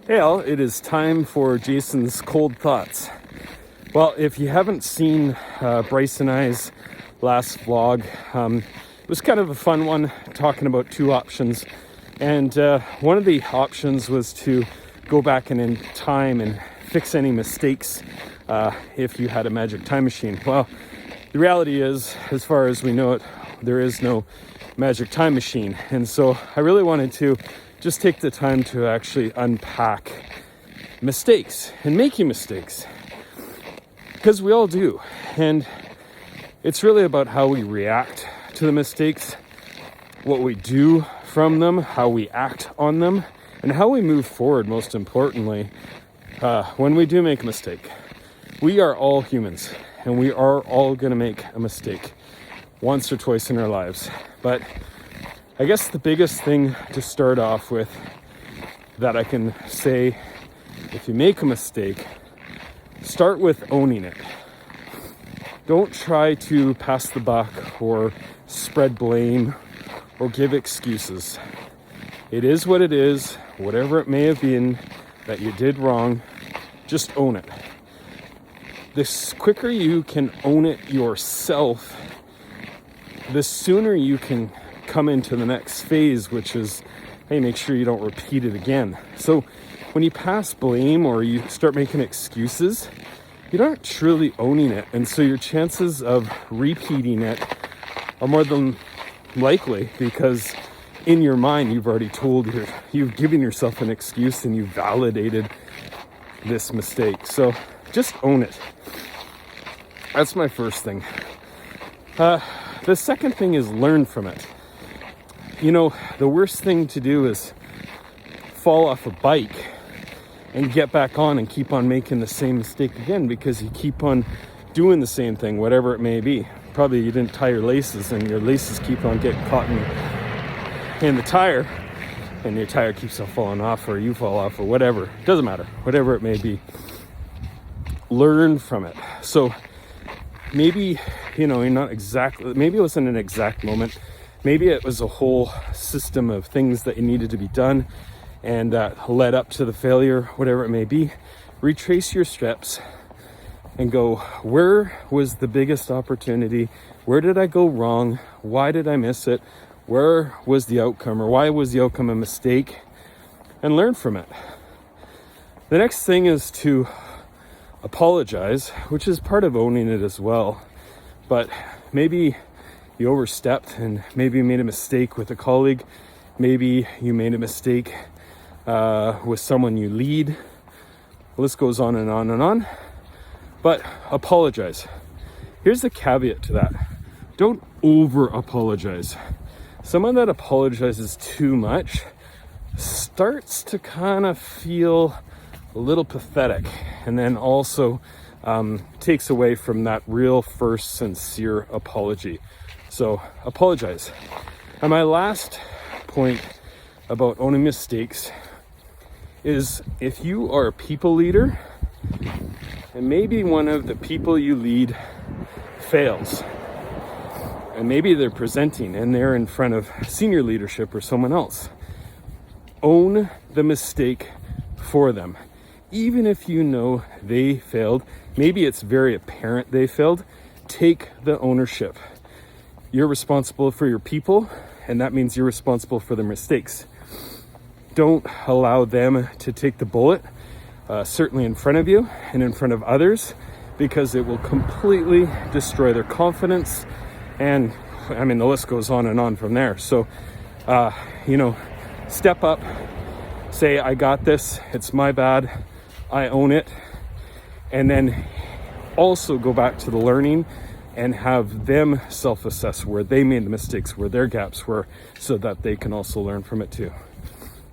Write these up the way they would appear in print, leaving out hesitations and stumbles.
Hey all, it is time for Jason's Cold Thoughts. Well, if you haven't seen Bryce and I's last vlog, it was kind of a fun one, talking about two options. And one of the options was to go back in time and fix any mistakes if you had a magic time machine. Well, the reality is, as far as we know it, there is no magic time machine. And so I really wanted to just take the time to actually unpack mistakes and making mistakes, because we all do. And it's really about how we react to the mistakes, what we do from them, how we act on them, and how we move forward, most importantly, when we do make a mistake. We are all humans, and we are all going to make a mistake once or twice in our lives. But I guess the biggest thing to start off with that I can say, if you make a mistake, start with owning it. Don't try to pass the buck or spread blame or give excuses. It is what it is, whatever it may have been that you did wrong, just own it. The quicker you can own it yourself, the sooner you can come into the next phase, which is, hey, make sure you don't repeat it again. So when you pass blame or you start making excuses, you're not truly owning it. And so your chances of repeating it are more than likely, because in your mind, you've given yourself an excuse and you've validated this mistake. So just own it. That's my first thing. The second thing is learn from it. You know, the worst thing to do is fall off a bike and get back on and keep on making the same mistake again, because you keep on doing the same thing, whatever it may be. Probably you didn't tie your laces and your laces keep on getting caught in the tire, and your tire keeps on falling off, or you fall off, or whatever. It doesn't matter, whatever it may be. Learn from it. So maybe, you're not exactly, maybe it wasn't an exact moment. Maybe it was a whole system of things that needed to be done and led up to the failure, whatever it may be. Retrace your steps and go, where was the biggest opportunity? Where did I go wrong? Why did I miss it? Where was the outcome, or why was the outcome a mistake? And learn from it. The next thing is to apologize, which is part of owning it as well. But maybe you overstepped and maybe you made a mistake with a colleague. Maybe you made a mistake with someone you lead. The list goes on and on and on. But apologize. Here's the caveat to that. Don't over apologize. Someone that apologizes too much starts to kind of feel a little pathetic, and then also takes away from that real first sincere apology. So apologize. And my last point about owning mistakes is, if you are a people leader and maybe one of the people you lead fails, and maybe they're presenting and they're in front of senior leadership or someone else, own the mistake for them. Even if you know they failed, maybe it's very apparent they failed, take the ownership. You're responsible for your people, and that means you're responsible for their mistakes. Don't allow them to take the bullet, certainly in front of you and in front of others, because it will completely destroy their confidence. And I mean, the list goes on and on from there. So, step up, say, I got this, it's my bad, I own it. And then also go back to the learning and have them self-assess where they made the mistakes, where their gaps were, so that they can also learn from it too.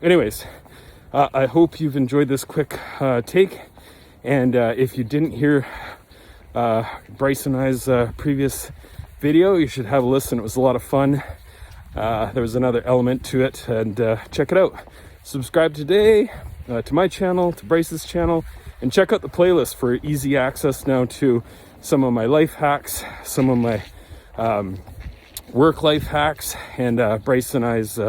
Anyways, I hope you've enjoyed this quick take. And if you didn't hear Bryce and I's previous video, you should have a listen. It was a lot of fun. There was another element to it, and check it out. Subscribe today to my channel, to Bryce's channel, and check out the playlist for easy access now to some of my life hacks, some of my work life hacks, and Bryce and I's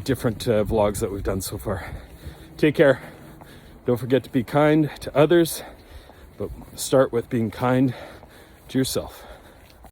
different vlogs that we've done so far. Take care. Don't forget to be kind to others, but start with being kind to yourself.